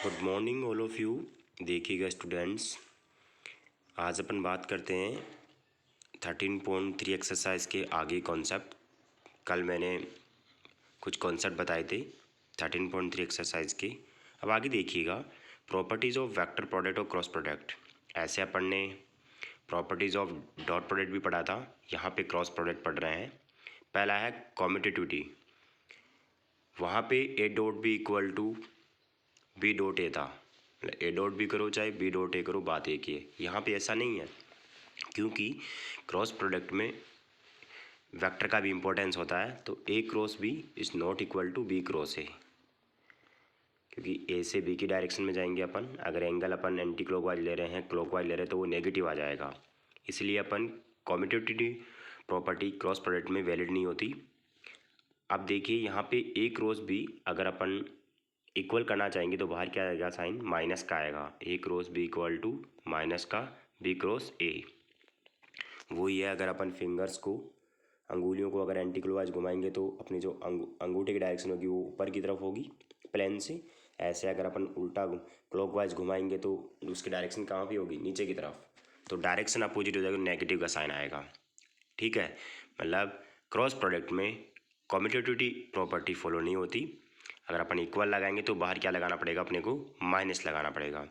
Good morning all of you. देखिएगा students, आज अपन बात करते हैं 13.3 एक्सरसाइज के आगे कॉन्सेप्ट। कल मैंने कुछ कॉन्सेप्ट बताए थे 13.3 एक्सरसाइज के। अब आगे देखिएगा, प्रॉपर्टीज़ ऑफ वेक्टर प्रोडक्ट और क्रॉस प्रोडक्ट। ऐसे अपन ने प्रॉपर्टीज़ ऑफ डॉट प्रोडक्ट भी पढ़ा था, यहाँ पे क्रॉस प्रोडक्ट पढ़ रहे हैं। पहला है कॉम्यूटेटिविटी, वहाँ पे A dot B equal to B dot A था। ए डॉट बी करो चाहे बी डॉट ए करो, बात एक ही है। यहाँ पे ऐसा नहीं है, क्योंकि क्रॉस प्रोडक्ट में वेक्टर का भी इंपॉर्टेंस होता है। तो A cross B is not equal to B cross A, क्योंकि ए से बी की डायरेक्शन में जाएंगे अपन। अगर एंगल अपन एंटी क्लॉकवाइज ले रहे हैं, क्लॉकवाइज ले रहे हैं, तो वो नेगेटिव आ जाएगा। इसलिए अपन कॉम्यूटेटिविटी प्रॉपर्टी क्रॉस प्रोडक्ट में वैलिड नहीं होती। अब देखिए यहाँ पे ए क्रॉस बी अगर अपन इक्वल करना चाहेंगे तो बाहर क्या आएगा, साइन माइनस का आएगा। A cross B equal to minus का बी क्रॉस ए। वही है, अगर अपन फिंगर्स को, अंगुलियों को अगर एंटी क्लॉकवाइज घुमाएंगे तो अपनी जो अंगूठे की डायरेक्शन होगी वो ऊपर की तरफ होगी प्लेन से। ऐसे अगर अपन उल्टा क्लॉकवाइज घुमाएंगे तो उसकी डायरेक्शन कहाँ पे होगी, नीचे की तरफ। तो डायरेक्शन अपोजिट हो जाएगा, नेगेटिव का साइन आएगा। ठीक है, मतलब क्रॉस प्रोडक्ट में कॉम्यूटेटिविटी प्रॉपर्टी फॉलो नहीं होती। अगर अपन इक्वल लगाएंगे तो बाहर क्या लगाना पड़ेगा, अपने को माइनस लगाना पड़ेगा।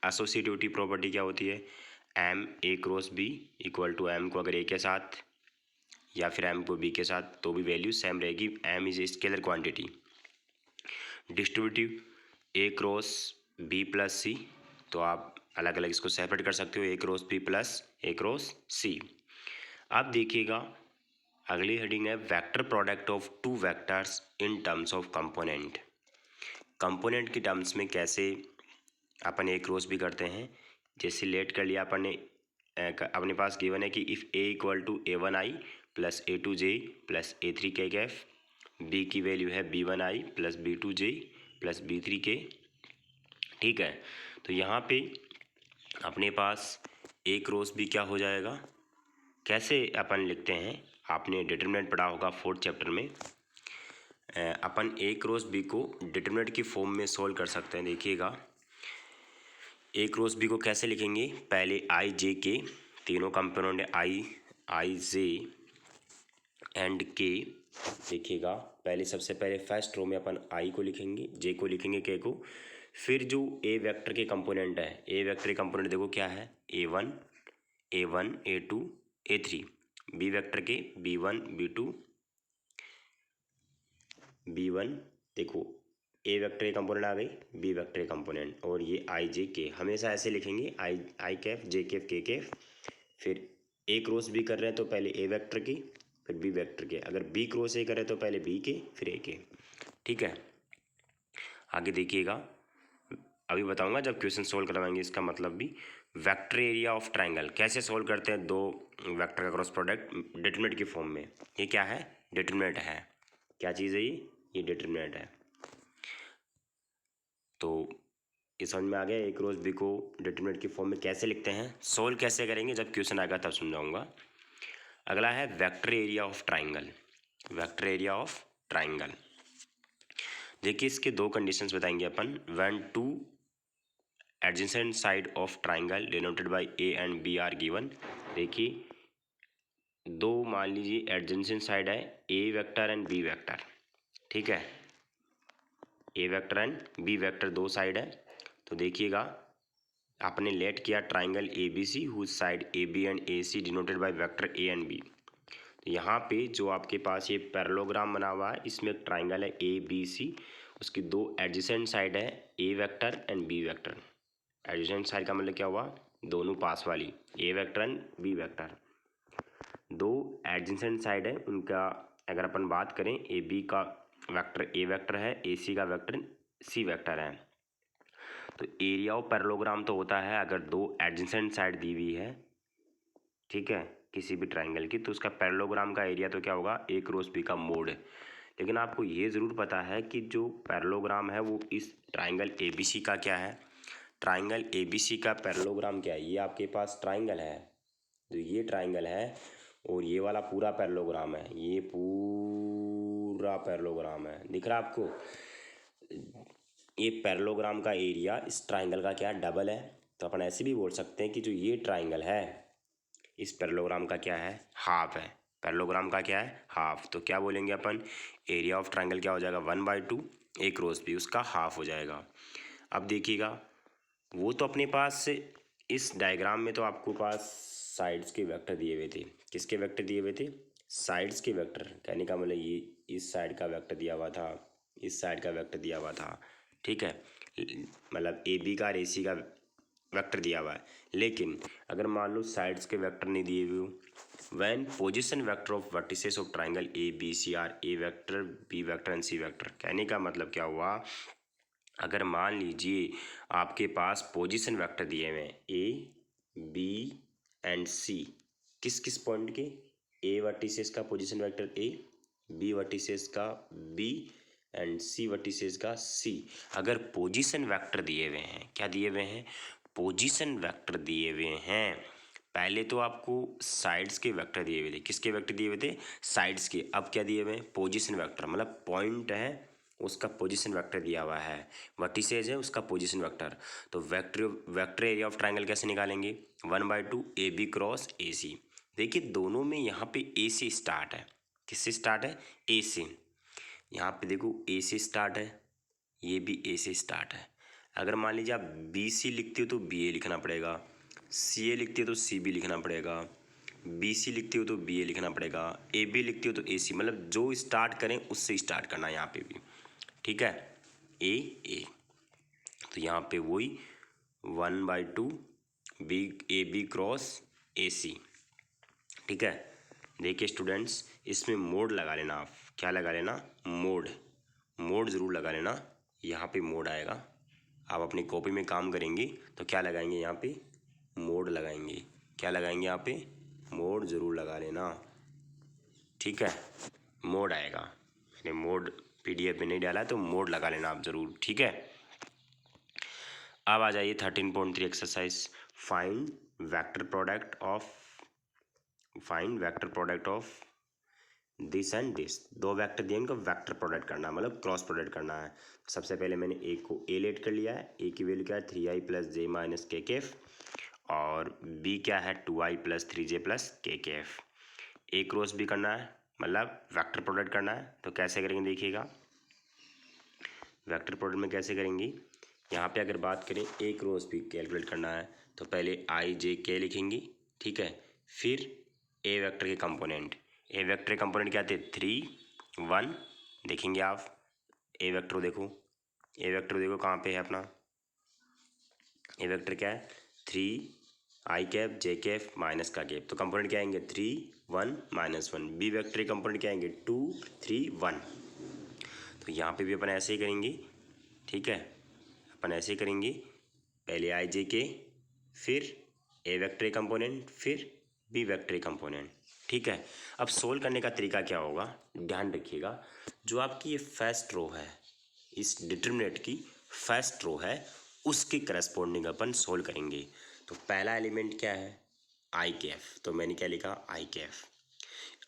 एसोसिएटिविटी प्रॉपर्टी क्या होती है, M A cross B equal to M को अगर ए के साथ या फिर एम को बी के साथ तो भी वैल्यू सेम रहेगी। M is a scalar quantity. Distributive A cross B plus C, तो आप अलग अलग इसको सेपरेट कर सकते हो, A cross B plus A cross C. आप देखिएगा अगली हेडिंग है vector product of two vectors in terms of component. Component की टर्म्स में कैसे अपन ए क्रॉस भी करते हैं। जैसे लेट कर लिया अपन ने, अपने पास गिवन है कि if A equal to A one i plus A two j plus A three k cap, B की वैल्यू है B one i plus B two j plus B three k. ठीक है, तो यहाँ पे अपने पास ए क्रॉस बी क्या हो जाएगा, कैसे अपन लिखते हैं, आपने डिटरमिनेंट पढ़ा होगा फोर्थ चैप्टर में। अपन ए क्रॉस बी को डिटरमिनेंट की फॉर्म में सोल्व कर सकते हैं। देखिएगा ए क्रॉस बी को कैसे लिखेंगे, पहले आई जे के तीनों कंपोनेंट है, आई जे एंड के। देखिएगा पहले सबसे पहले फर्स्ट रो में अपन आई को लिखेंगे, जे को लिखेंगे, के को। फिर जो ए वेक्टर के कंपोनेंट है, ए वेक्टर के कंपोनेंट देखो क्या है, A one A two A three. B vector के B one B two B one, देखो ए वेक्टर के कंपोनेंट आ गई, बी वेक्टर के कंपोनेंट, और ये आई जे के हमेशा ऐसे लिखेंगे, आई कैफ जे कैफ के कैफ। फिर ए क्रॉस बी कर रहे हैं तो पहले ए वेक्टर की फिर बी वेक्टर के, अगर बी क्रॉस ए कर रहे हैं तो पहले बी के फिर ए के। ठीक है, आगे देखिएगा, अभी बताऊंगा जब क्वेश्चन सोल्व करवाएंगे इसका मतलब भी। वेक्टर एरिया ऑफ ट्राइंगल कैसे सोल्व करते हैं, दो वेक्टर का क्रॉस प्रोडक्ट डिटरमिनेंट की फॉर्म में। ये क्या है, डिटरमिनेंट है। क्या चीज़ है ये डिटरमिनेंट है। तो ये समझ में आ गया, ए क्रॉस बी को डिटरमिनेंट की फॉर्म में कैसे लिखते हैं, सोल्व कैसे करेंगे, जब क्वेश्चन आएगा तब समझाऊंगा। अगला है vector area of triangle. Vector area of triangle, देखिए इसके दो कंडीशंस बताएंगे अपन। When two adjacent side of triangle denoted by A and B are given. देखिए दो, मान लीजिए एडजेसेंट साइड है, A vector and B vector. ठीक है, A vector and B vector दो साइड है। तो देखिएगा आपने लेट किया triangle A B C whose side A B and A C denoted by vector A and B. तो यहाँ पे जो आपके पास ये पैरेललोग्राम बना हुआ है, इसमें एक ट्राइंगल है ए बी सी, उसकी दो एडजेसेंट साइड है, A vector and B vector. Adjacent side का मतलब क्या हुआ, दोनों पास वाली, A vector and B vector. दो एडजेसेंट साइड है उनका, अगर अपन बात करें ए बी का वेक्टर ए वेक्टर है, ए सी का वेक्टर सी वेक्टर है। तो एरिया ऑफ पैरेललोग्राम तो होता है अगर दो एडजेसेंट साइड दी हुई है, ठीक है, किसी भी ट्राइंगल की, तो उसका पैरेललोग्राम का एरिया तो क्या होगा, ए क्रॉस बी का मोड। लेकिन आपको ये ज़रूर पता है कि जो पैरेललोग्राम है वो इस ट्राइंगल ए बी सी का क्या है, ट्राइंगल ए बी सी का पैरेललोग्राम क्या है, ये आपके पास ट्राइंगल है, तो ये ट्राइंगल है और ये वाला पूरा पैरेललोग्राम है, ये पूरा पैरेललोग्राम है, दिख रहा है आपको। ये पैरेललोग्राम का एरिया इस ट्राइंगल का क्या डबल है, तो अपन ऐसे भी बोल सकते हैं कि जो ये ट्राइंगल है इस पैरेललोग्राम का क्या है, हाफ है। पैरेललोग्राम का क्या है, हाफ। तो क्या बोलेंगे अपन, एरिया ऑफ ट्राइंगल क्या हो जाएगा, 1/2, एक क्रॉस भी उसका हाफ हो जाएगा। अब देखिएगा, वो तो अपने पास इस डायग्राम में तो आपको पास साइड्स के वेक्टर दिए हुए थे। किसके वेक्टर दिए हुए थे, साइड्स के वेक्टर। कहने का मतलब ये इस साइड का वेक्टर दिया हुआ था, इस साइड का वेक्टर दिया हुआ था, ठीक है। मतलब ए बी का और ए सी का वेक्टर दिया हुआ है। लेकिन अगर मान लो साइड्स के वेक्टर नहीं दिए हुए हो, when position vector of vertices of triangle A B C are A vector B vector and C vector. कहने का मतलब क्या हुआ, अगर मान लीजिए आपके पास पोजीशन वेक्टर दिए हुए हैं ए बी एंड सी, किस किस पॉइंट के, ए वर्टिसेस का position vector A, B vertices का बी एंड सी वर्टिसेस का सी। अगर पोजीशन वेक्टर दिए हुए हैं, क्या दिए हुए हैं, पोजीशन वेक्टर दिए हुए हैं। पहले तो आपको साइड्स के वेक्टर दिए हुए थे, किसके वेक्टर दिए हुए थे, साइड्स के। अब क्या दिए हुए हैं, पोजीशन वेक्टर, मतलब पॉइंट है उसका पोजीशन वेक्टर दिया हुआ है, वर्टिसेज है उसका पोजीशन वेक्टर। तो वेक्टर एरिया ऑफ ट्राइंगल कैसे निकालेंगे, 1/2 ए बी क्रॉस ए सी। देखिए दोनों में यहाँ पे ए से स्टार्ट है, किससे स्टार्ट है, ए से। यहाँ पे देखो ए से स्टार्ट है, ये भी ए से स्टार्ट है। अगर मान लीजिए आप बी सी लिखते हो तो बी ए लिखना पड़ेगा, सी ए लिखते हो तो सी बी लिखना पड़ेगा, बी सी लिखते हो तो बी ए लिखना पड़ेगा, ए बी लिखते हो तो ए सी। मतलब जो स्टार्ट करें उससे स्टार्ट करना है यहाँ पे भी, ठीक है, ए। तो यहाँ पे वही 1/2 B A B cross A C, ठीक है। देखिए स्टूडेंट्स, इसमें मोड लगा लेना आप, क्या लगा लेना, मोड, मोड ज़रूर लगा लेना। यहाँ पे मोड आएगा, आप अपनी कॉपी में काम करेंगे तो क्या लगाएंगे, यहाँ पे मोड लगाएंगे। क्या लगाएंगे यहाँ पे, मोड ज़रूर लगा लेना, ठीक है। मोड आएगा, मैंने मोड पीडीएफ में नहीं डाला तो मोड लगा लेना आप ज़रूर, ठीक है। अब आ जाइए 13.3 exercise, find vector product of this and this. दो वेक्टर दिए, इनको वेक्टर प्रोडक्ट करना है, मतलब क्रॉस प्रोडक्ट करना है। सबसे पहले मैंने ए को ए लेट कर लिया है, ए की वैल्यू क्या है 3i + j - kf, और बी क्या है 2i + 3j + kf। ए क्रॉस भी करना है, मतलब वेक्टर प्रोडक्ट करना है। तो कैसे करेंगे देखिएगा, वेक्टर प्रोडक्ट में कैसे करेंगे, यहाँ पे अगर बात करें ए क्रॉस बी कैलकुलेट करना है तो पहले i j k लिखेंगे, ठीक है। फिर ए वेक्टर के कंपोनेंट, ए वेक्टर के कंपोनेंट क्या थे 3 1, देखेंगे आप ए वेक्टर देखो, ए वेक्टर देखो कहाँ पे है अपना, ए वेक्टर क्या है 3i cap j cap minus का कैप। तो कंपोनेंट क्या आएंगे 3 1 -1। बी वेक्टर के कंपोनेंट क्या आएंगे 2 3 1। तो यहाँ पे भी अपन ऐसे ही करेंगे, ठीक है। अपन ऐसे करेंगे, पहले आई जे के, फिर ए वेक्टर कंपोनेंट, फिर बी वेक्टर कंपोनेंट, ठीक है। अब सोल्व करने का तरीका क्या होगा, ध्यान रखिएगा, जो आपकी ये फर्स्ट रो है, इस डिटरमिनेंट की फर्स्ट रो है, उसके करस्पॉन्डिंग अपन सोल्व करेंगे। तो पहला एलिमेंट क्या है आई कैफ, तो मैंने क्या लिखा आई कैफ,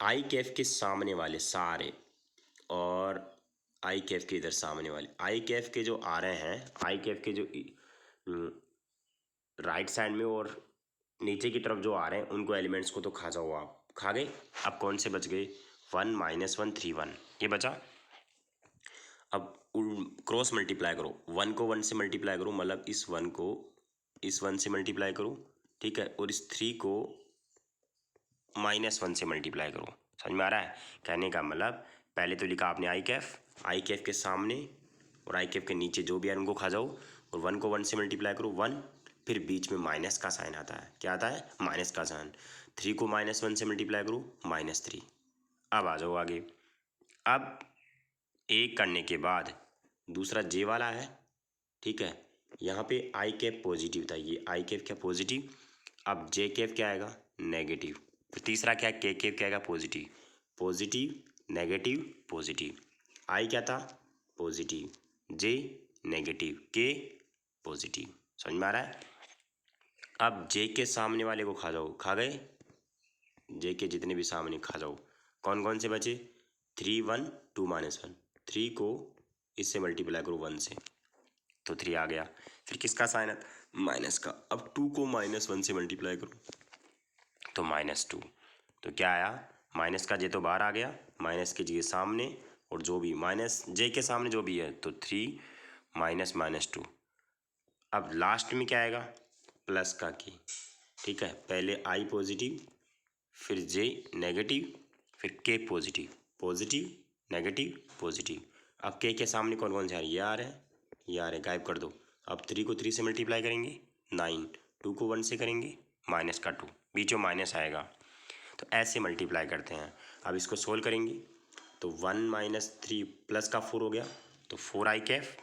आई कैफ के सामने वाले सारे, और आई कैफ के इधर सामने वाले, आई कैफ के जो आ रहे हैं, आई कैफ के जो राइट साइड में और नीचे की तरफ जो आ रहे हैं उनको एलिमेंट्स को तो खा जाओ आप, खा गए। अब कौन से बच गए 1 - 1 3 1, ये बचा। अब क्रॉस मल्टीप्लाई करो, 1 को 1 से मल्टीप्लाई करो, मतलब इस 1 को इस 1 से मल्टीप्लाई करो, ठीक है, और इस 3 को -1 से मल्टीप्लाई करो। समझ में आ रहा है, कहने का मतलब पहले तो लिखा आपने आई कैफ के सामने और आई कैफ के नीचे जो भी है उनको खा जाओ, और 1 को 1 से मल्टीप्लाई करो 1, फिर बीच में माइनस का साइन आता है, क्या आता है माइनस का साइन। 3 को -1 से मल्टीप्लाई करो -3। अब आ जाओ आगे, अब एक करने के बाद दूसरा जे वाला है, ठीक है। यहाँ पे आई कैप पॉजिटिव था, ये आई कैप क्या पॉजिटिव, अब जे कैप क्या आएगा नेगेटिव, फिर तीसरा क्या के कैप क्या आएगा पॉजिटिव, पॉजिटिव नेगेटिव पॉजिटिव। आई क्या था पॉजिटिव, जे नेगेटिव, के पॉजिटिव। समझ में आ रहा है। अब जे के सामने वाले को खा जाओ, खा गए, जे के जितने भी सामने खा जाओ। कौन कौन से बचे 3 1 2 -1, 3 को इससे मल्टीप्लाई करो 1 से, तो 3 आ गया। फिर किसका साइन है? माइनस का। अब 2 को -1 से मल्टीप्लाई करो तो -2। तो क्या आया? माइनस का जे तो बाहर आ गया, माइनस के जे सामने, और जो भी माइनस जे के सामने जो भी है तो 3 -2। अब लास्ट में क्या आएगा? प्लस का की। ठीक है, पहले आई पॉजिटिव, फिर जे नेगेटिव, फिर के पॉजिटिव, पॉजिटिव नेगेटिव पॉजिटिव। अब के सामने कौन कौन से आ रहे हैं? ये आ रहे हैं, ये आ रहे हैं, गायब कर दो। अब 3 को 3 से मल्टीप्लाई करेंगे 9, 2 को 1 से करेंगे माइनस का 2, बीच में माइनस आएगा। तो ऐसे मल्टीप्लाई करते हैं। अब इसको सोल्व करेंगे तो 1 - 3 प्लस का 4 हो गया, तो 4i कैफ।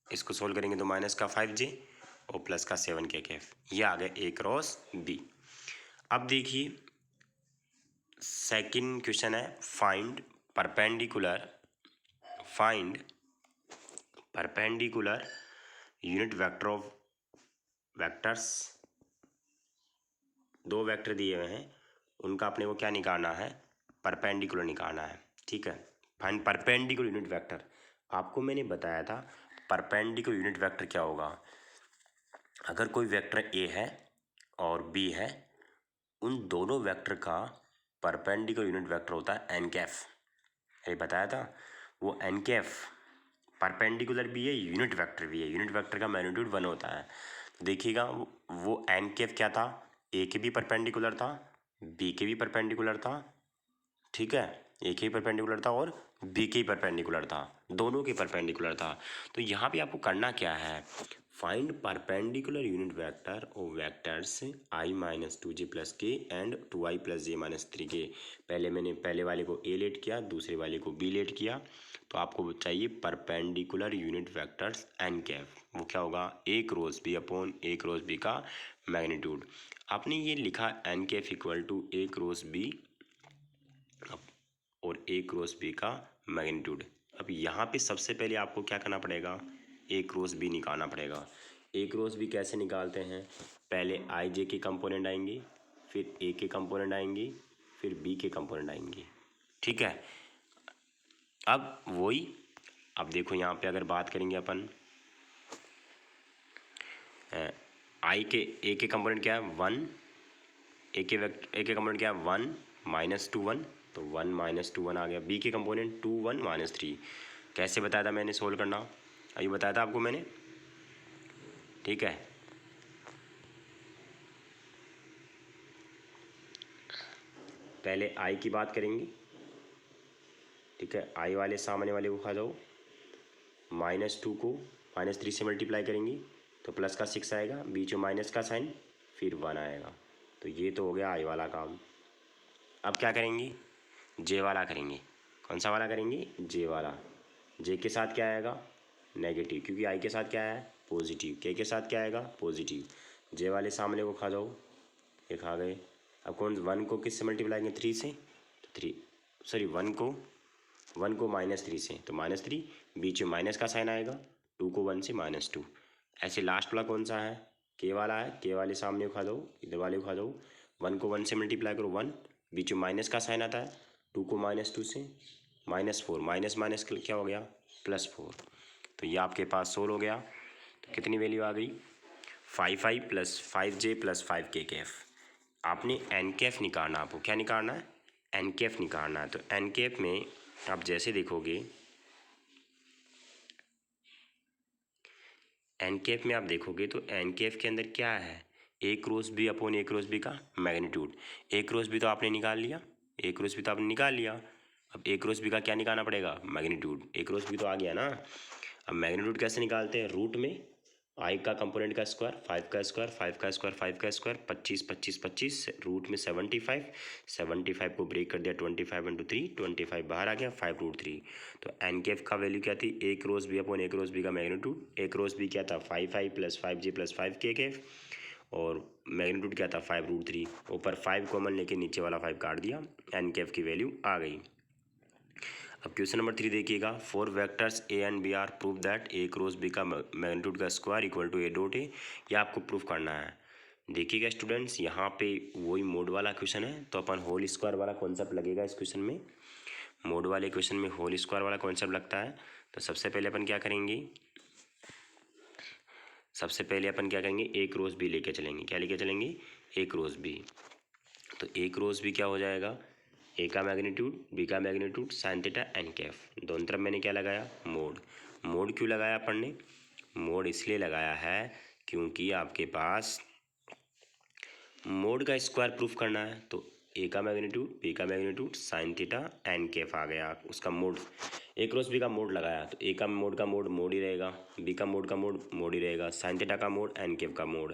इसको सोल्व करेंगे तो माइनस का 5j और प्लस का 7k कैफ। ये आ गया ए क्रॉस बी। अब देखिए सेकंड क्वेश्चन है, find perpendicular unit vector of vectors. दो वेक्टर दिए हुए हैं, उनका अपने को क्या निकालना है? परपेंडिकुलर निकालना है। ठीक है, फाइंड परपेंडिकुलर यूनिट वेक्टर। आपको मैंने बताया था परपेंडिकुलर यूनिट वेक्टर क्या होगा। अगर कोई वेक्टर ए है और बी है, उन दोनों वेक्टर का परपेंडिकुलर यूनिट वेक्टर होता है एन कैफ। ये बताया था। वो एन कैफ परपेंडिकुलर भी है, यूनिट वेक्टर भी है। यूनिट वेक्टर का मैग्नीट्यूड 1 होता है। देखिएगा वो एन कैफ क्या था? ए के भी परपेंडिकुलर था, बी के भी परपेंडिकुलर था। ठीक है, ए के ही परपेंडिकुलर था और बी के ही परपेंडिकुलर था, दोनों के परपेंडिकुलर था। तो यहाँ पे आपको करना क्या है? फाइंड परपेंडिकुलर यूनिट वेक्टर और vectors i - 2j + k and 2i + j - 3k। मैंने पहले वाले को ए लेट किया, दूसरे वाले को बी लेट किया। तो आपको चाहिए perpendicular unit vectors N cap. वो क्या होगा? A cross B upon A cross B का मैग्नीट्यूड। आपने ये लिखा N cap equal to A cross B और ए क्रॉस बी का मैग्नीट्यूड। अब यहाँ पे सबसे पहले आपको क्या करना पड़ेगा? ए क्रॉस बी निकालना पड़ेगा। ए क्रॉस बी कैसे निकालते हैं? पहले आई जे के कंपोनेंट आएंगे, फिर ए के कंपोनेंट आएंगे, फिर बी के कंपोनेंट आएंगे। ठीक है, अब वही, अब देखो यहाँ पे अगर बात करेंगे अपन आई के, ए के कंपोनेंट क्या है? 1। ए के कंपोनेंट क्या है? 1 - 2 1, तो 1 - 2 1 आ गया। बी के कंपोनेंट 2 1 - 3। कैसे बताया था मैंने सोल्व करना? अभी बताया था आपको मैंने। ठीक है, पहले आई की बात करेंगे। ठीक है, आई वाले सामने वाले को खा जाओ, -2 को -3 से मल्टीप्लाई करेंगे तो प्लस का 6 आएगा, बीच में माइनस का साइन, फिर 1 आएगा। तो ये तो हो गया आई वाला काम। अब क्या करेंगे? जे वाला करेंगे। कौन सा वाला करेंगे? जे वाला। जे के साथ क्या आएगा? नेगेटिव, क्योंकि आई के साथ क्या है? पॉजिटिव। के साथ क्या आएगा? पॉजिटिव। जे वाले सामने को खा जाओ, ये खा गए। अब कौन 1 को किससे मल्टीप्लाई करेंगे? 3 से। तो 3, सॉरी 1 को -3 से, तो -3, बीच में माइनस का साइन आएगा। 2 को 1 से -2। ऐसे लास्ट वाला कौन सा है? के वाला है। के वाले सामने को खा दो, इधर वाले को खा दो। 1 को 1 से मल्टीप्लाई करो 1, बीच में माइनस का साइन आता है। 2 को -2 से -4, माइनस माइनस क्या हो गया? +4। तो ये आपके पास सोल्व हो गया। तो कितनी वैल्यू आ गई? 5i + 5j + 5k Kaif. आपने एन कैफ निकालना, आपको क्या निकालना है? एन कैफ निकालना है। तो एन कैफ में आप जैसे देखोगे, एन कैफ में आप देखोगे तो एन कैफ के अंदर क्या है? ए cross B upon A cross B का मैग्नीट्यूड। ए क्रॉस बी तो आपने निकाल लिया, ए क्रॉस बी तो आपने निकाल लिया। अब ए क्रॉस बी का क्या निकालना पड़ेगा? मैग्नीट्यूड। ए क्रॉस बी तो आ गया ना। अब मैग्नीट्यूड कैसे निकालते हैं? रूट में आई का कंपोनेंट का स्क्वायर, 5 का स्क्वायर, 5 का स्क्वायर, 5 का स्क्वायर, 25 25 25, रूट में 75, 75 को ब्रेक कर दिया 25 × 3, 25 बाहर आ गया, 5√3। तो एन कैफ का वैल्यू क्या थी? ए cross B upon A cross B का मैग्नीट्यूड। ए क्रॉस बी क्या था? 5i + 5j + 5k कैफ, और मैग्नीट्यूड क्या था? 5√3। ऊपर 5 कॉमन लेके नीचे वाला 5 काट दिया, एन कैफ की वैल्यू आ गई। अब क्वेश्चन नंबर 3 देखिएगा। 4 vectors A and B are prove that A cross B का मैग्नीट्यूड का स्क्वायर इक्वल टू a.a। ये आपको प्रूफ करना है। देखिएगा स्टूडेंट्स, यहाँ पे वही मोड वाला क्वेश्चन है, तो अपन होल स्क्वायर वाला कॉन्सेप्ट लगेगा इस क्वेश्चन में। मोड वाले क्वेश्चन में होल स्क्वायर वाला कॉन्सेप्ट लगता है। तो सबसे पहले अपन क्या करेंगे? सबसे पहले अपन क्या करेंगे, ए क्रॉस बी लेके चलेंगे। क्या लेके चलेंगे, ए क्रॉस बी। तो ए क्रॉस बी क्या हो जाएगा, ए का मैग्नीट्यूड बी का magnitude sine theta N cap. दोनों तरफ मैंने क्या लगाया, मोड। मोड क्यों लगाया अपन ने, मोड इसलिए लगाया है क्योंकि आपके पास मोड का स्क्वायर प्रूफ करना है। तो ए का मैग्नीट्यूड बी का magnitude sine theta N cap आ गया उसका मोड। ए क्रॉस बी का मोड लगाया तो ए का मोड मोड ही रहेगा, बी का मोड मोड ही रहेगा, साइन थीटा का मोड एन कैफ का मोड।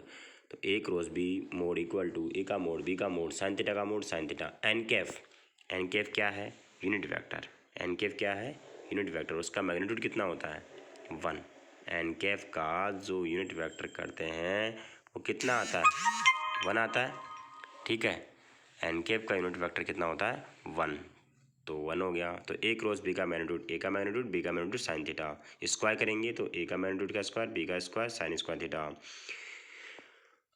तो A cross B mod equal to A का मोड बी का मोड साइन थीटा का mod sine theta N cap. N cap क्या है, यूनिट वेक्टर। एन कैफ क्या है, यूनिट वेक्टर। उसका मैग्नीट्यूड कितना होता है, 1। एन कैफ का जो यूनिट वेक्टर करते हैं वो कितना आता है, 1 आता है। ठीक है, एन कैफ का यूनिट वेक्टर कितना होता है, 1। तो 1 हो गया। तो ए क्रॉस बी का मैग्नीट्यूड ए का मैग्नीट्यूड बी का मैग्नीट्यूड साइन थीटा, स्क्वायर करेंगे तो ए का मैग्नीट्यूड का स्क्वायर बी का स्क्वायर साइन स्क्वायर थीटा।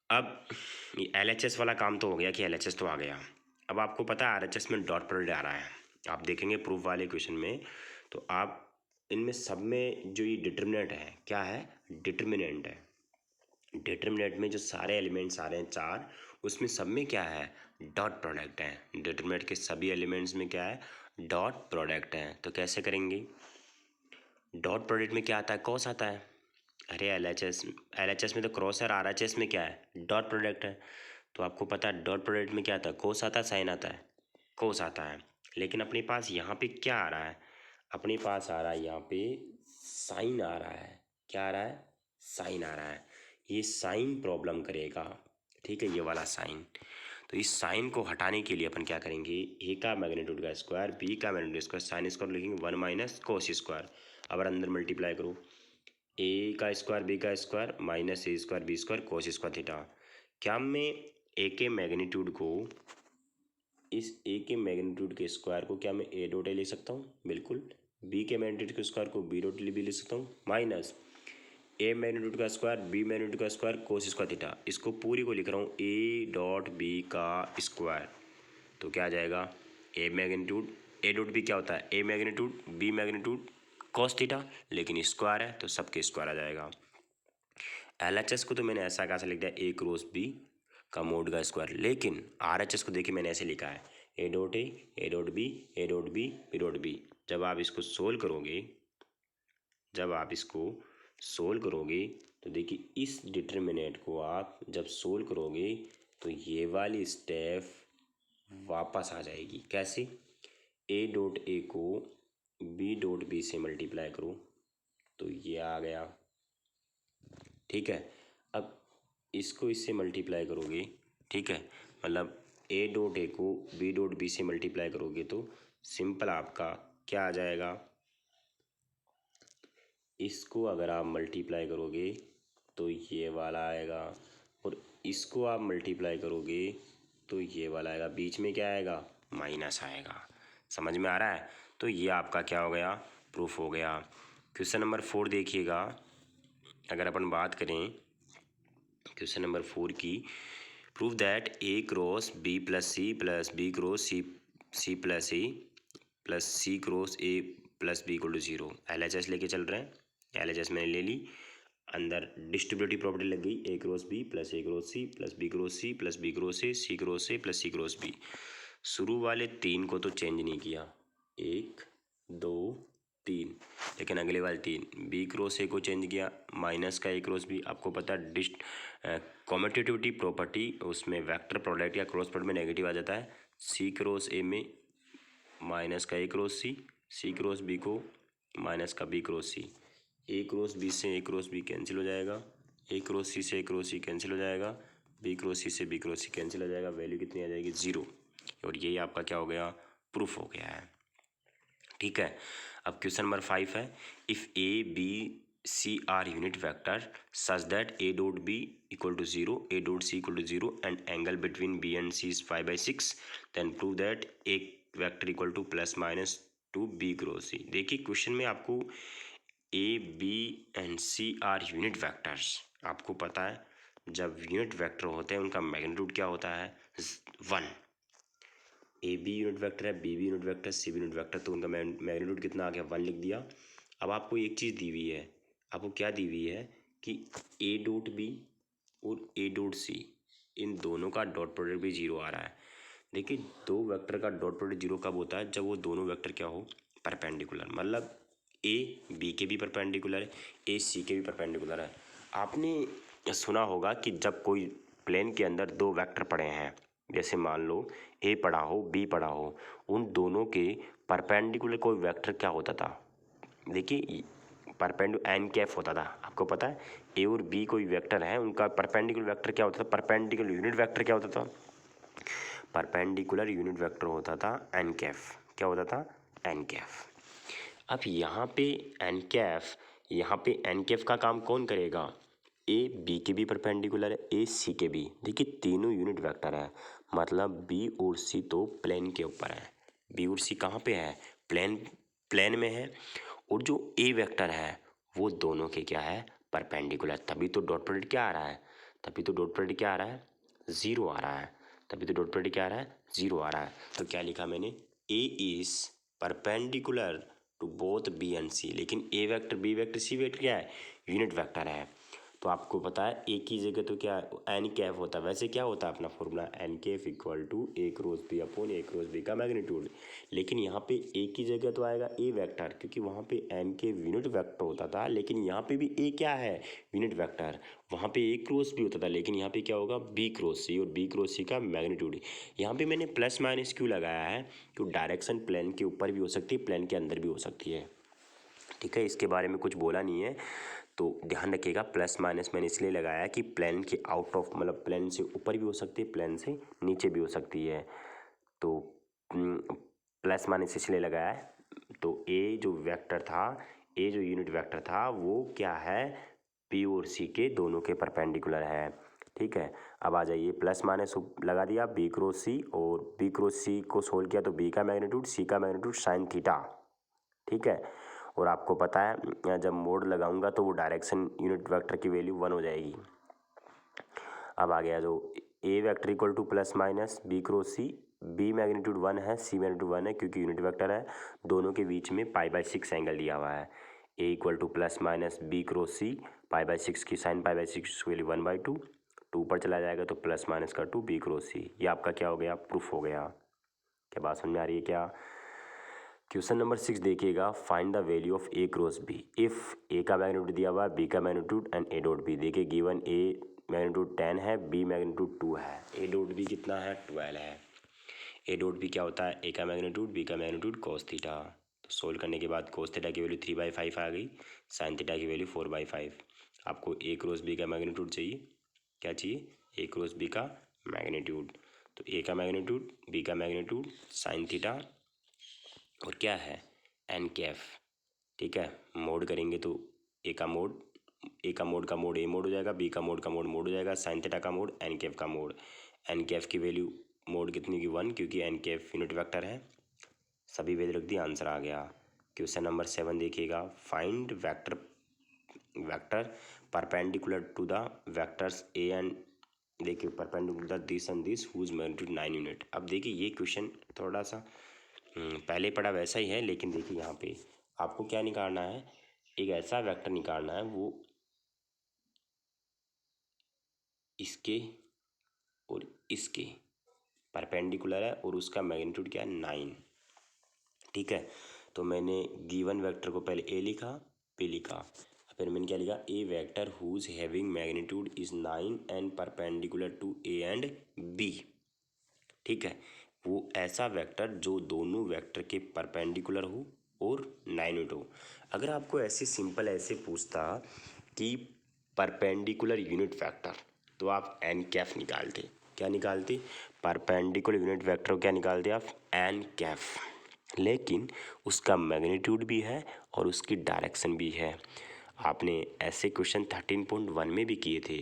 अब एल एच एस वाला काम तो हो गया कि एल एच एस तो आ गया। अब आपको पता है आर एच एस में डॉट प्रोडक्ट आ रहा है, आप देखेंगे प्रूफ वाले क्वेश्चन में। तो आप इनमें सब में जो ये डिटर्मिनेंट है क्या है, डिटर्मिनेंट है। डिटर्मिनेंट में जो सारे एलिमेंट्स आ रहे हैं 4, उसमें सब में क्या है, डॉट प्रोडक्ट है। डिटर्मिनेंट के सभी एलिमेंट्स में क्या है, डॉट प्रोडक्ट है। तो कैसे करेंगे, डॉट प्रोडक्ट में क्या आता है, कॉस आता है। अरे एल एच एस में तो क्रॉस है, आर एच एस में क्या है, डॉट प्रोडक्ट है। तो आपको पता है डॉट प्रोडक्ट में क्या आता है, कोस आता है साइन आता है, कोस आता है। लेकिन अपने पास यहाँ पे क्या आ रहा है, अपने पास आ रहा है यहाँ पे साइन आ रहा है। क्या आ रहा है, साइन आ रहा है। ये साइन प्रॉब्लम करेगा, ठीक है, ये वाला साइन। तो इस साइन को हटाने के लिए अपन क्या करेंगे, ए का मैग्नीट्यूड का स्क्वायर बी का मैग्नीट्यूड स्क्वायर साइन स्क्वायर लिखेंगे 1 माइनस कोस स्क्वायर। अब अंदर मल्टीप्लाई करो, ए का स्क्वायर बी का square minus A square B square cos square theta. क्या मैं ए के मैग्नीट्यूड को, इस ए के मैग्नीट्यूड के स्क्वायर को क्या मैं ए डॉट ए लिख सकता हूँ, बिल्कुल। बी के मैग्नीट्यूड के स्क्वायर को बी डॉट भी लिख सकता हूँ, माइनस ए मैग्नीट्यूड का स्क्वायर बी मैग्नीट्यूड का स्क्वायर कोस स्क्वायर थीटा। इसको पूरी को लिख रहा हूँ ए डॉट बी का स्क्वायर। तो क्या आ जाएगा, A magnitude A dot B क्या होता है, A magnitude B magnitude cos theta, लेकिन स्क्वायर है तो सबके स्क्वायर आ जाएगा। एल एच एस को तो मैंने ऐसा कैसे लिख दिया, ए क्रॉस बी का मोड का स्क्वायर। लेकिन आर एच एस को देखिए मैंने ऐसे लिखा है, A dot A dot B A dot B B dot B. जब आप इसको सोल्व करोगे, जब आप इसको सोल्व करोगे तो देखिए इस डिटर्मिनेंट को आप जब सोल्व करोगे तो ये वाली स्टेप वापस आ जाएगी। कैसे, ए डॉट ए को बी डॉट बी से मल्टीप्लाई करो तो ये आ गया, ठीक है। अब इसको इससे मल्टीप्लाई करोगे, ठीक है, मतलब ए डॉट ए को बी डॉट बी से मल्टीप्लाई करोगे तो सिंपल आपका क्या आ जाएगा, इसको अगर आप मल्टीप्लाई करोगे तो ये वाला आएगा, और इसको आप मल्टीप्लाई करोगे तो ये वाला आएगा, बीच में क्या आएगा, माइनस आएगा। समझ में आ रहा है। तो ये आपका क्या हो गया, प्रूफ हो गया। क्वेश्चन नंबर 4 देखिएगा, अगर अपन बात करें क्वेश्चन नंबर 4 की, prove that A cross B plus B cross C plus A plus C cross A plus B equal to 0। L H S लेके चल रहे हैं, एल एच एस मैंने ले ली, अंदर डिस्ट्रीब्यूटिव प्रॉपर्टी लग गई, A cross B plus A cross C plus B cross C plus B cross C cross A plus C cross B. शुरू वाले 3 को तो चेंज नहीं किया, 1 2 3, लेकिन अगले वाले 3 बी क्रॉस ए को चेंज किया, माइनस का ए क्रॉस बी। आपको पता है कॉम्यूटेटिविटी प्रॉपर्टी उसमें वेक्टर प्रोडक्ट या क्रॉस प्रोडक्ट में नेगेटिव आ जाता है। सी क्रॉस ए में माइनस का ए क्रॉस सी क्रॉस बी को माइनस का बी क्रॉस सी, ए क्रॉस बी से ए क्रॉस बी कैंसिल हो जाएगा, ए क्रॉस सी से ए क्रॉस सी कैंसिल हो जाएगा, बी क्रॉस सी से बी क्रॉस सी कैंसिल हो जाएगा, वैल्यू कितनी आ जाएगी, 0। और यही आपका क्या हो गया, प्रूफ हो गया है। ठीक है, अब क्वेश्चन नंबर 5 है, if A B C are unit vector such that A dot B equal to 0 A dot C equal to 0 and angle between B and C is 5/6, then prove that A vector equal to plus minus two B cross C. देखिए question में आपको A B and C are unit vectors, आपको पता है जब unit vector होते हैं उनका मैग्नीट्यूड क्या होता है, 1। ए बी यूनिट वेक्टर है, बी यूनिट वेक्टर, सी यूनिट वेक्टर, तो उनका मैग्नीट्यूड कितना आ गया, 1 लिख दिया। अब आपको एक चीज़ दी हुई है, आपको क्या दी हुई है कि ए डॉट बी और ए डॉट सी इन दोनों का डॉट प्रोडक्ट भी जीरो आ रहा है। देखिए, दो वेक्टर का डॉट प्रोडक्ट जीरो कब होता है? जब वो दोनों वेक्टर क्या हो? परपेंडिकुलर, मतलब ए बी के भी परपेंडिकुलर है, ए सी के भी परपेंडिकुलर है। आपने सुना होगा कि जब कोई प्लेन के अंदर दो वेक्टर पड़े हैं, जैसे मान लो ए पड़ा हो बी पड़ा हो, उन दोनों के परपेंडिकुलर कोई वेक्टर क्या होता था? देखिए, एन कैफ होता था। आपको पता है ए और बी कोई वेक्टर है, उनका परपेंडिकुलर वेक्टर क्या होता था? परपेंडिकुलर यूनिट वेक्टर क्या होता था? परपेंडिकुलर यूनिट वेक्टर होता था एन कैफ। क्या होता था? एन कैफ। अब यहाँ पे एन कैफ का काम कौन करेगा? ए बी के भी परपेंडिकुलर है, ए सी के भी। देखिए, तीनों यूनिट वेक्टर है, मतलब बी और सी तो प्लेन के ऊपर है। बी और सी कहाँ पे है? प्लेन में है। और जो ए वेक्टर है वो दोनों के क्या है? परपेंडिकुलर। तभी तो डॉट प्रोडक्ट क्या आ रहा है? ज़ीरो आ रहा है। तभी तो डॉट प्रोडक्ट क्या आ रहा है? ज़ीरो आ रहा है। तो क्या लिखा मैंने? A is perpendicular to both B and C. लेकिन A vector B vector C vector क्या है? यूनिट वेक्टर है। तो आपको पता है ए की जगह तो क्या एन कैफ होता है। वैसे क्या होता है अपना formula? N cap equal to A cross B upon A cross B का मैग्नीट्यूड। लेकिन यहाँ पे ए की जगह तो आएगा ए वेक्टर, क्योंकि वहाँ पे एन के यूनिट वेक्टर होता था। लेकिन यहाँ पे भी ए क्या है? Unit vector. वहाँ पे ए क्रॉस बी होता था, लेकिन यहाँ पे क्या होगा? बी क्रॉस सी, और बी क्रॉस सी का मैग्नीट्यूड। यहाँ पे मैंने प्लस माइनस क्यों लगाया है? क्योंकि डायरेक्शन प्लेन के ऊपर भी हो सकती है, प्लेन के अंदर भी हो सकती है। ठीक है, इसके बारे में कुछ बोला नहीं है, तो ध्यान रखिएगा। प्लस माइनस मैंने इसलिए लगाया कि प्लेन के आउट ऑफ, मतलब प्लेन से ऊपर भी हो सकती है, प्लेन से नीचे भी हो सकती है। तो प्लस माइनस इसलिए लगाया है। तो ए जो वेक्टर था, ए जो यूनिट वेक्टर था वो क्या है? पी और सी के दोनों के परपेंडिकुलर है। ठीक है, अब आ जाइए, प्लस माइनस लगा दिया बी क्रॉस सी, और बी क्रॉस सी को सोल्व किया तो बी का मैग्नीट्यूड सी का मैग्नीट्यूड साइन थीटा। ठीक है, और आपको पता है जब मोड लगाऊंगा तो वो डायरेक्शन यूनिट वेक्टर की वैल्यू 1 हो जाएगी। अब आ गया जो A vector equal to plus minus B cross C. B magnitude 1 है, सी मैग्नीट्यूड 1 है, क्योंकि यूनिट वेक्टर है। दोनों के बीच में π/6 एंगल दिया हुआ है। A equal to plus minus B cross C, π/6 की साइन π/6 की वैल्यू 1/2। 2 पर चला जाएगा तो प्लस माइनस का 2 बी क्रॉस सी। ये आपका क्या हो गया? प्रूफ हो गया। क्या बात समझ में आ रही है क्या? क्वेश्चन नंबर 6 देखिएगा, find the value of A cross B if A का मैग्नीट्यूड दिया हुआ है, बी का magnitude and A dot B. देखिए, गिवन ए मैग्नीट्यूड 10 है, बी मैग्नीट्यूड 2 है, ए डॉट बी कितना है? 12 है। ए डॉट बी क्या होता है? ए का मैग्नीट्यूड, बी का मैग्नीट्यूड कॉस थीटा। तो सोल्व करने के बाद कॉस थीटा की वैल्यू 3/5 आ गई, साइन थीटा की वैल्यू 4/5। आपको ए क्रॉस बी का मैग्नीट्यूड चाहिए। क्या चाहिए? ए क्रॉस बी का मैग्नीट्यूड। तो ए का मैग्नीट्यूड, बी का मैग्नीट्यूड, साइन थीटा, और क्या है? एन कैफ। ठीक है, मोड करेंगे तो ए का मोड, का मोड ए मोड हो जाएगा, बी का मोड मोड हो जाएगा, साइन थीटा का मोड, एन कैफ का मोड। एन कैफ की वैल्यू मोड कितनी की? 1, क्योंकि एन कैफ यूनिट वेक्टर है। सभी वैल्यू रख दी, आंसर आ गया। क्वेश्चन नंबर 7 देखिएगा, find vector perpendicular to the vectors A and. देखिए, perpendicular this and this whose magnitude 9 unit. अब देखिए, ये क्वेश्चन थोड़ा सा पहले पढ़ा वैसा ही है, लेकिन देखिए यहाँ पे आपको क्या निकालना है? एक ऐसा वेक्टर निकालना है वो इसके और इसके परपेंडिकुलर है, और उसका मैग्नीट्यूड क्या है? 9। ठीक है, तो मैंने गिवन वेक्टर को पहले ए लिखा, बी लिखा, फिर मैंने क्या लिखा? A vector whose having magnitude is 9 and perpendicular to A and B. ठीक है, वो ऐसा वेक्टर जो दोनों वेक्टर के परपेंडिकुलर हो और 9 यूनिट हो। अगर आपको ऐसे सिंपल ऐसे पूछता कि परपेंडिकुलर यूनिट वेक्टर, तो आप एन कैफ निकालते। क्या निकालते? परपेंडिकुलर यूनिट वेक्टर को क्या निकालते आप? एन कैफ। लेकिन उसका मैग्नीट्यूड भी है और उसकी डायरेक्शन भी है। आपने ऐसे क्वेश्चन 13.1 में भी किए थे।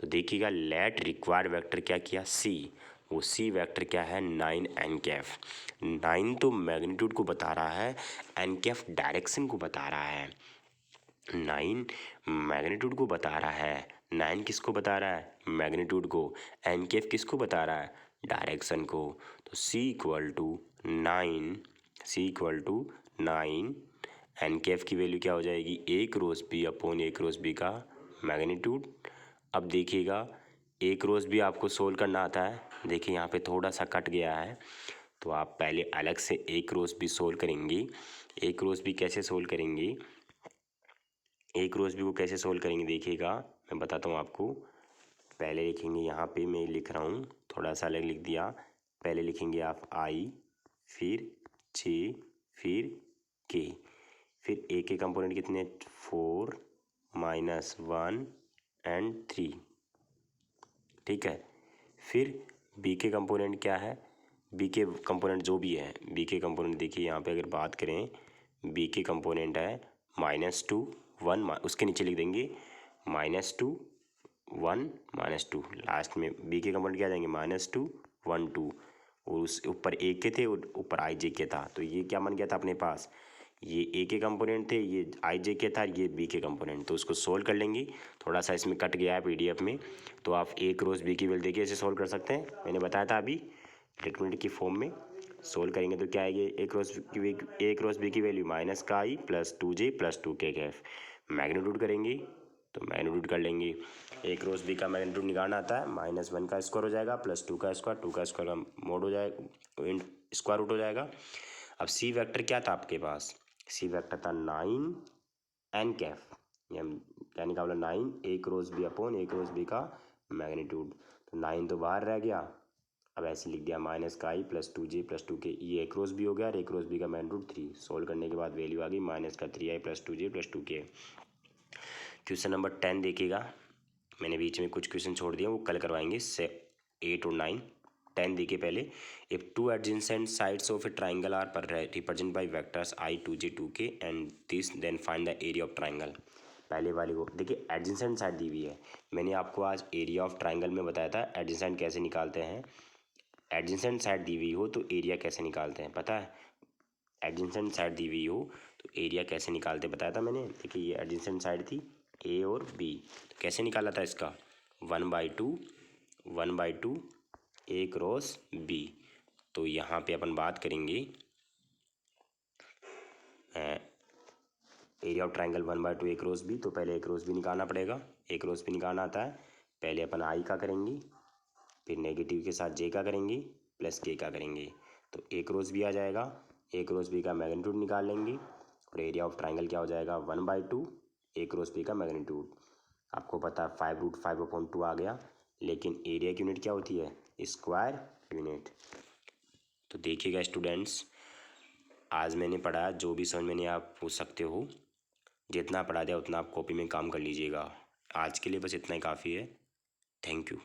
तो देखिएगा, लेट रिक्वायर्ड वेक्टर क्या किया? सी। वो सी वेक्टर क्या है? 9 एन कैफ। 9 तो मैग्नीट्यूड को बता रहा है, एन कैफ डायरेक्शन को बता रहा है। 9 मैग्नीट्यूड को बता रहा है, 9 किसको बता रहा है? मैग्नीट्यूड को। एन कैफ किसको बता रहा है? डायरेक्शन को। तो सी इक्वल टू 9, एन कैफ की वैल्यू क्या हो जाएगी? ए cross B upon A cross B का मैग्नीट्यूड। अब देखिएगा ए क्रॉस बी आपको सोल्व करना आता है। देखिए यहाँ पे थोड़ा सा कट गया है, तो आप पहले अलग से ए क्रॉस बी सोल्व करेंगी। ए क्रॉस बी कैसे सोल्व करेंगी, ए क्रॉस बी को कैसे सोल्व करेंगे देखिएगा, मैं बताता हूँ आपको। पहले लिखेंगे, यहाँ पे मैं लिख रहा हूँ, थोड़ा सा अलग लिख दिया। पहले लिखेंगे आप आई, फिर जे, फिर के। फिर ए के कंपोनेंट कितने, 4 -1 एंड 3, ठीक है। फिर बी के कंपोनेंट क्या है, बी के कंपोनेंट जो भी है, बी के कंपोनेंट देखिए यहाँ पे अगर बात करें, बी के कंपोनेंट है -2 1, उसके नीचे लिख देंगे -2 1 -2। लास्ट में बी के कंपोनेंट क्या आ जाएंगे, -2 1 2, और उस ऊपर ए के थे और ऊपर आई जे के था, तो ये क्या बन गया था अपने पास, ये ए के कंपोनेंट थे, ये आई जे के था, ये बी के कंपोनेंट। तो उसको सोल्व कर लेंगे। थोड़ा सा इसमें कट गया है पीडीएफ में, तो आप ए क्रॉस बी की वैल्यू देखिए ऐसे सोल्व कर सकते हैं। मैंने बताया था अभी डिटरमिनेंट की फॉर्म में सोल्व करेंगे तो क्या आएगी, ए क्रॉस बी की value -i + 2j + 2k Kaif. Magnitude करेंगे तो मैग्नीट्यूड कर लेंगे। ए क्रॉस बी का मैग्नीट्यूड निकालना आता है, -1 का स्क्वायर हो जाएगा +2 का स्क्वायर, 2 का स्क्वायर का मोड हो जाएगा, स्क्वायर रूट हो जाएगा। अब सी वेक्टर क्या था आपके पास, सी वेक्टर था 9 एन कैफ। ये हम क्या निकाला, 9 ए cross B upon A cross B का मैग्नीट्यूड। तो 9 तो बाहर रह गया, अब ऐसे लिख दिया -i + 2j + 2k। ये ए क्रॉस बी हो गया और ए क्रॉस बी का मैग्नीट्यूड 3। सोल्व करने के बाद वैल्यू आ गई -3i + 2j + 2k। Question number 10 देखिएगा, मैंने बीच में कुछ क्वेश्चन छोड़ दिया, वो कल करवाएंगे, 8 और 9। 10 देखिए पहले, if 2 adjacent sides of a triangle are represent by vectors i 2j 2k and this, then find the area of triangle. पहले वाले को देखिए, एडजेसेंट साइड दी हुई है। मैंने आपको आज एरिया ऑफ ट्राइंगल में बताया था एडजेसेंट कैसे निकालते हैं। एडजेसेंट साइड दी हुई हो तो एरिया कैसे निकालते हैं पता है, एडजेसेंट साइड दी हुई हो तो एरिया कैसे निकालते बताया था मैंने। देखिए ये एडजेसेंट साइड थी ए और बी, तो कैसे निकाला था इसका, 1/2 ए क्रॉस बी। तो यहाँ पे अपन बात करेंगे area of triangle 1/2 A cross B. तो पहले ए क्रॉस बी निकालना पड़ेगा, ए क्रॉस बी निकालना आता है। पहले अपन आई का करेंगे, फिर नेगेटिव के साथ जे का करेंगे, प्लस के का करेंगे, तो ए क्रॉस बी आ जाएगा। ए क्रॉस बी का मैग्नीट्यूड निकाल लेंगे और एरिया ऑफ ट्राइंगल क्या हो जाएगा, 1/2 ए क्रॉस बी का मैग्नीट्यूड। आपको पता है 5√5/2 आ गया, लेकिन एरिया की यूनिट क्या होती है, स्क्वायर यूनिट। तो देखिएगा स्टूडेंट्स, आज मैंने पढ़ा, जो भी समझ में नहीं आप पूछ सकते हो, जितना पढ़ा दिया उतना आप कॉपी में काम कर लीजिएगा। आज के लिए बस इतना ही काफ़ी है। Thank you.